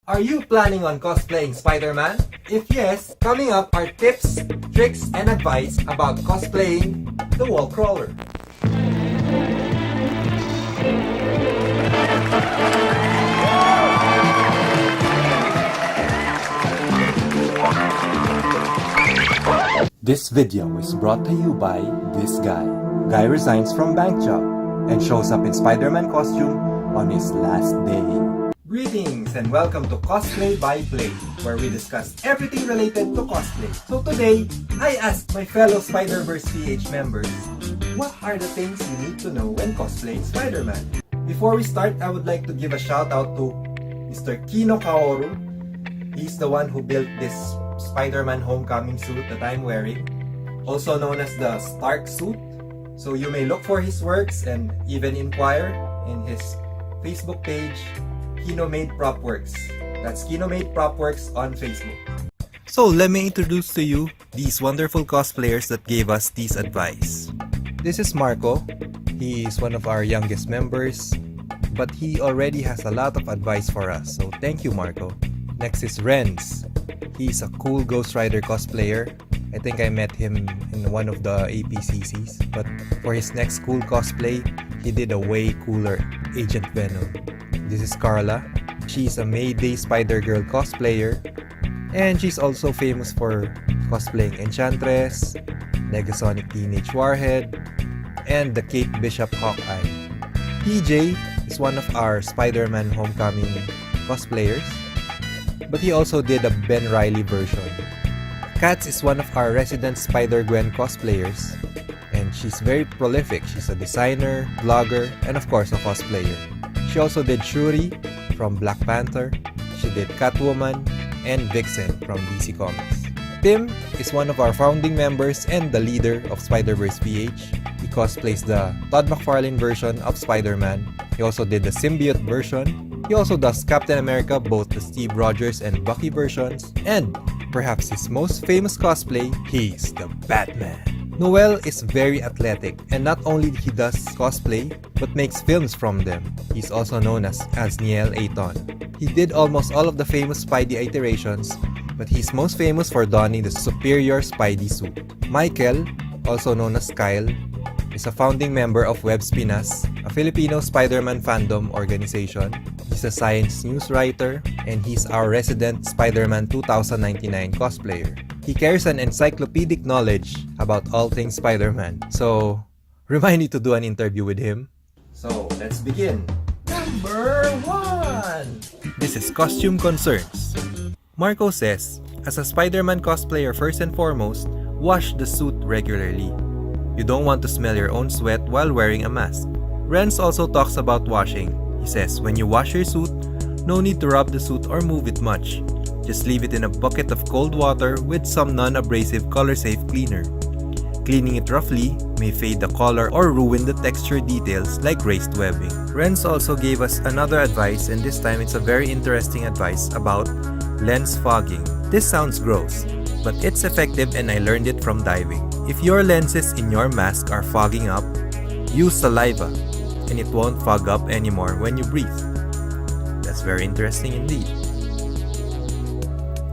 Are you planning on cosplaying Spider-Man? If yes, coming up are tips, tricks, and advice about cosplaying the wall crawler. This video is brought to you by this guy. Guy resigns from bank job and shows up in Spider-Man costume on his last day. Greetings and welcome to Cosplay-by-Play, where we discuss everything related to cosplay. So today, I asked my fellow Spider-Verse PH members, what are the things you need to know when cosplaying Spider-Man? Before we start, I would like to give a shout out to Mr. Kino Kaoru. He's the one who built this Spider-Man homecoming suit that I'm wearing, also known as the Stark suit. So you may look for his works and even inquire in his Facebook page, Kino Made Prop Works. That's Kino Made Prop Works on Facebook. So let me introduce to you these wonderful cosplayers that gave us this advice. This is Marco. He is one of our youngest members, but he already has a lot of advice for us. So thank you, Marco. Next is Renz. He's a cool Ghost Rider cosplayer. I think I met him in one of the APCCs, but for his next cool cosplay, he did a way cooler Agent Venom. This is Carla. She's a Mayday Spider-Girl cosplayer, and she's also famous for cosplaying Enchantress, Negasonic Teenage Warhead, and the Kate Bishop Hawkeye. PJ is one of our Spider-Man Homecoming cosplayers, but he also did a Ben Reilly version. Katz is one of our resident Spider-Gwen cosplayers, and she's very prolific. She's a designer, blogger, and of course a cosplayer. She also did Shuri from Black Panther, she did Catwoman, and Vixen from DC Comics. Tim is one of our founding members and the leader of Spider-Verse PH. He cosplays the Todd McFarlane version of Spider-Man. He also did the Symbiote version. He also does Captain America, both the Steve Rogers and Bucky versions. And perhaps his most famous cosplay, he's the Batman. Noel is very athletic, and not only he does cosplay, but makes films from them. He's also known as Niel Aton. He did almost all of the famous Spidey iterations, but he's most famous for donning the superior Spidey suit. Michael, also known as Kyle, is a founding member of Webspinas, a Filipino Spider-Man fandom organization. He's a science news writer, and he's our resident Spider-Man 2099 cosplayer. He carries an encyclopedic knowledge about all things Spider-Man, so remind you to do an interview with him. So let's begin. Number 1! This is Costume Concerns. Marco says, as a Spider-Man cosplayer, first and foremost, wash the suit regularly. You don't want to smell your own sweat while wearing a mask. Renz also talks about washing. He says, when you wash your suit, no need to rub the suit or move it much. Just leave it in a bucket of cold water with some non-abrasive color-safe cleaner. Cleaning it roughly may fade the color or ruin the texture details like raised webbing. Renz also gave us another advice, and this time it's a very interesting advice about lens fogging. This sounds gross, but it's effective and I learned it from diving. If your lenses in your mask are fogging up, use saliva and it won't fog up anymore when you breathe. That's very interesting indeed.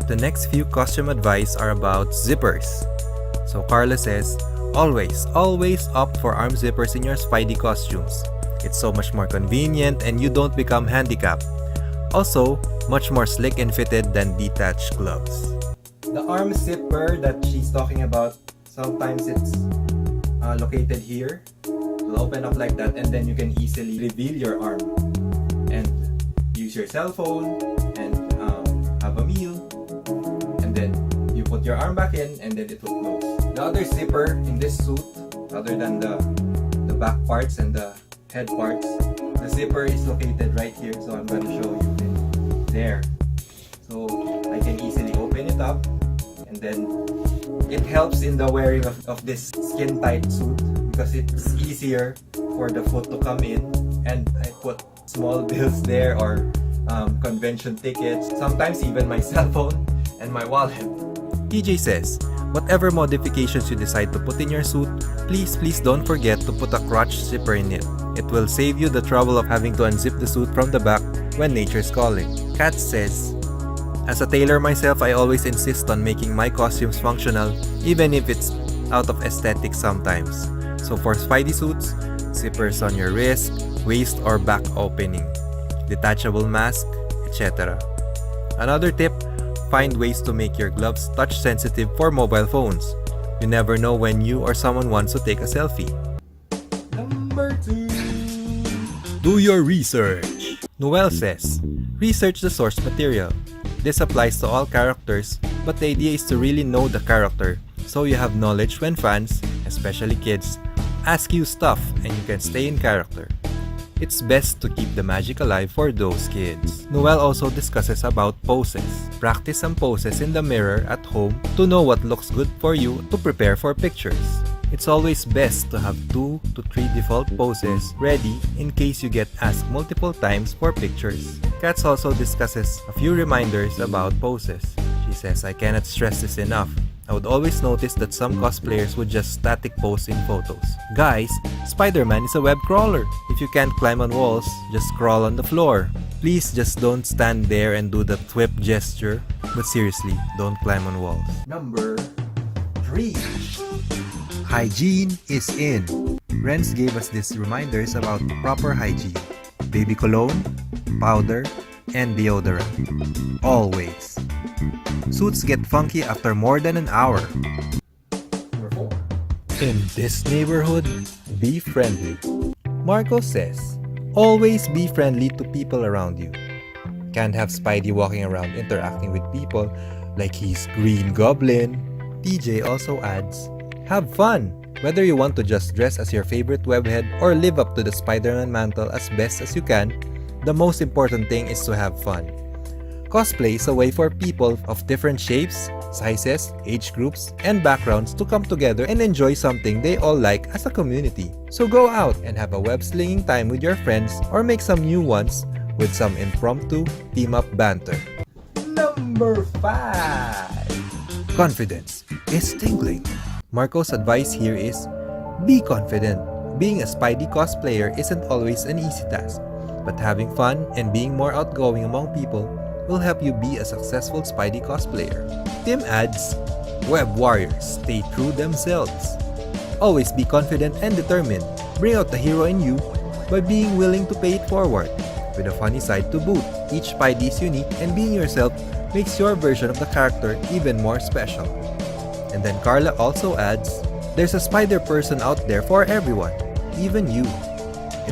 The next few costume advice are about zippers. So Carla says, always opt for arm zippers in your Spidey costumes. It's so much more convenient and you don't become handicapped. Also, much more slick and fitted than detached gloves. The arm zipper that she's talking about, sometimes it's located here. It'll open up like that and then you can easily reveal your arm and use your cell phone and have a meal. Then you put your arm back in and then it will close. The other zipper in this suit, other than the back parts and the head parts, the zipper is located right here, so I'm going to show you there. So I can easily open it up, and then it helps in the wearing of this skin tight suit because it's easier for the foot to come in, and I put small bills there or convention tickets, sometimes even my cell phone and my wallet. TJ says, whatever modifications you decide to put in your suit, please don't forget to put a crotch zipper in it. It will save you the trouble of having to unzip the suit from the back when nature's calling. Kat says, As a tailor myself, I always insist on making my costumes functional, even if it's out of aesthetics sometimes. So for Spidey suits, zippers on your wrist, waist or back opening, detachable mask, etc. Another tip, find ways to make your gloves touch sensitive for mobile phones. You never know when you or someone wants to take a selfie. Number 2. Do your research. Noel says, research the source material. This applies to all characters, but the idea is to really know the character, so you have knowledge when fans, especially kids, ask you stuff and you can stay in character. It's best to keep the magic alive for those kids. Noel also discusses about poses. Practice some poses in the mirror at home to know what looks good for you to prepare for pictures. It's always best to have 2 to 3 default poses ready in case you get asked multiple times for pictures. Katz also discusses a few reminders about poses. She says, I cannot stress this enough. I would always notice that some cosplayers would just static pose in photos. Guys, Spider-Man is a web crawler. If you can't climb on walls, just crawl on the floor. Please just don't stand there and do the thwip gesture. But seriously, don't climb on walls. Number 3. Hygiene is in. Renz gave us these reminders about proper hygiene. Baby cologne, powder, and deodorant. Always. Suits get funky after more than an hour. Number 4. In this neighborhood, be friendly. Marco says, always be friendly to people around you. Can't have Spidey walking around interacting with people like he's Green Goblin. TJ also adds, have fun! Whether you want to just dress as your favorite webhead or live up to the Spider-Man mantle as best as you can, the most important thing is to have fun. Cosplay is a way for people of different shapes, sizes, age groups, and backgrounds to come together and enjoy something they all like as a community. So go out and have a web-slinging time with your friends or make some new ones with some impromptu team-up banter. Number 5. Confidence is tingling. Marco's advice here is, be confident. Being a Spidey cosplayer isn't always an easy task, but having fun and being more outgoing among people will help you be a successful Spidey cosplayer. Tim adds, web warriors stay true themselves. Always be confident and determined. Bring out the hero in you by being willing to pay it forward, with a funny side to boot. Each Spidey is unique and being yourself makes your version of the character even more special. And then Carla also adds, there's a spider person out there for everyone, even you.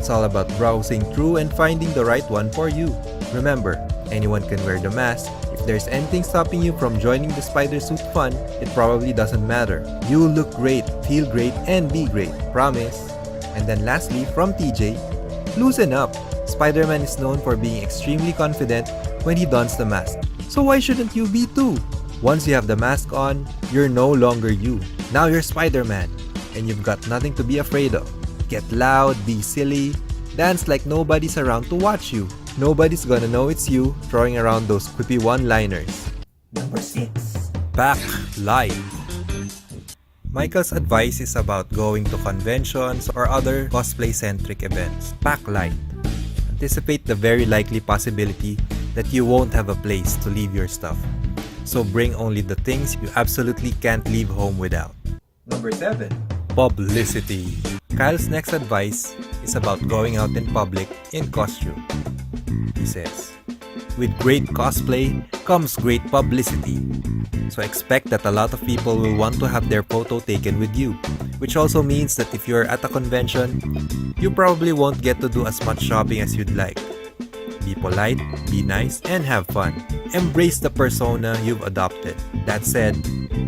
It's all about browsing through and finding the right one for you. Remember, anyone can wear the mask. If there's anything stopping you from joining the spider suit fun, it probably doesn't matter. You look great, feel great, and be great. Promise. And then lastly, from TJ, loosen up. Spider-Man is known for being extremely confident when he dons the mask. So why shouldn't you be too? Once you have the mask on, you're no longer you. Now you're Spider-Man, and you've got nothing to be afraid of. Get loud, be silly, dance like nobody's around to watch you. Nobody's gonna know it's you throwing around those quippy one-liners. Number 6. Backline. Michael's advice is about going to conventions or other cosplay-centric events. Backline. Anticipate the very likely possibility that you won't have a place to leave your stuff. So bring only the things you absolutely can't leave home without. Number 7. Publicity. Kyle's next advice is about going out in public in costume. He says, with great cosplay comes great publicity. So expect that a lot of people will want to have their photo taken with you, which also means that if you're at a convention, you probably won't get to do as much shopping as you'd like. Be polite, be nice, and have fun. Embrace the persona you've adopted. That said,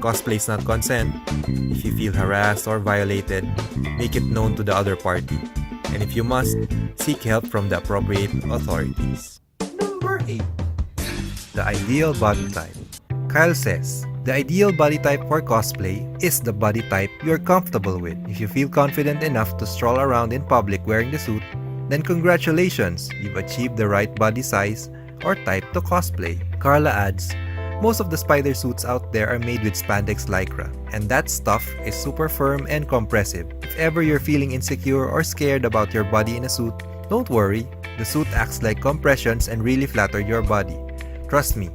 cosplay is not consent. If you feel harassed or violated, make it known to the other party. And if you must, seek help from the appropriate authorities. Number 8. The ideal body type. Kyle says, the ideal body type for cosplay is the body type you're comfortable with. If you feel confident enough to stroll around in public wearing the suit, then congratulations, you've achieved the right body size or type to cosplay. Carla adds, most of the spider suits out there are made with spandex lycra, and that stuff is super firm and compressive. If ever you're feeling insecure or scared about your body in a suit, don't worry, the suit acts like compressions and really flatter your body. Trust me,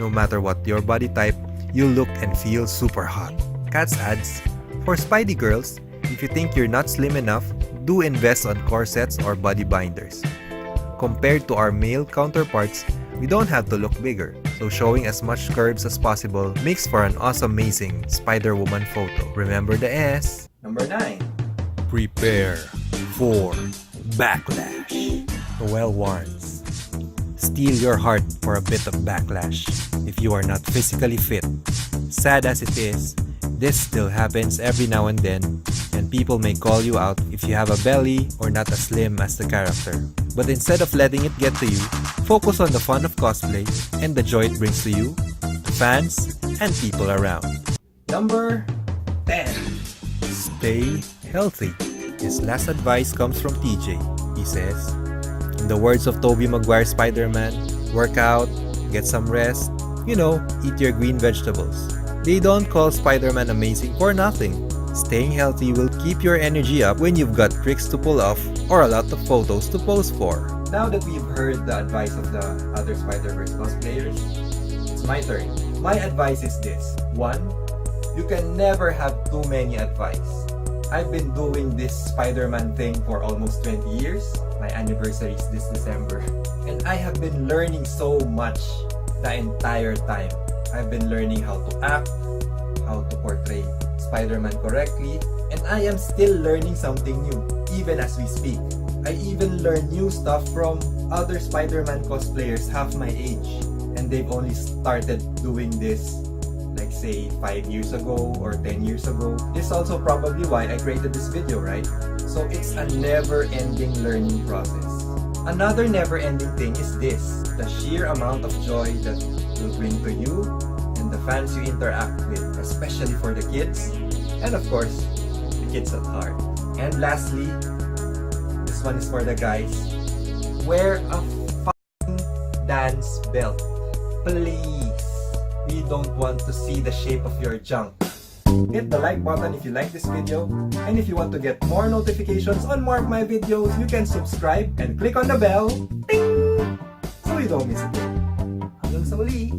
No matter what your body type, you look and feel super hot. Katz adds, for Spidey girls, if you think you're not slim enough, do invest on corsets or body binders. Compared to our male counterparts, we don't have to look bigger, so showing as much curves as possible makes for an awesome-amazing Spider-Woman photo. Remember the S. Number 9. Prepare for backlash. Noel warns, steal your heart for a bit of backlash if you are not physically fit. Sad as it is, this still happens every now and then, and people may call you out if you have a belly or not as slim as the character. But instead of letting it get to you, focus on the fun of cosplay and the joy it brings to you, fans, and people around. Number 10. Stay healthy. His last advice comes from TJ. He says, in the words of Tobey Maguire's Spider-Man, work out, get some rest, eat your green vegetables. They don't call Spider-Man amazing for nothing. Staying healthy will keep your energy up when you've got tricks to pull off or a lot of photos to pose for. Now that we've heard the advice of the other Spider-Verse cosplayers, it's my turn. My advice is this. 1. You can never have too many advice. I've been doing this Spider-Man thing for almost 20 years. My anniversary is this December. And I have been learning so much the entire time. I've been learning how to act, how to portray Spider-Man correctly, and I am still learning something new, even as we speak. I even learn new stuff from other Spider-Man cosplayers half my age, and they've only started doing this like say 5 years ago or 10 years ago. This is also probably why I created this video, right? So it's a never-ending learning process. Another never-ending thing is this, the sheer amount of joy that will bring to you and the fans you interact with, especially for the kids, and of course, the kids at heart. And lastly, this one is for the guys. Wear a fucking dance belt. Please. We don't want to see the shape of your junk. Hit the like button if you like this video, and if you want to get more notifications on more of my videos, you can subscribe and click on the bell, ding, so you don't miss a thing. Hanggang sa muli!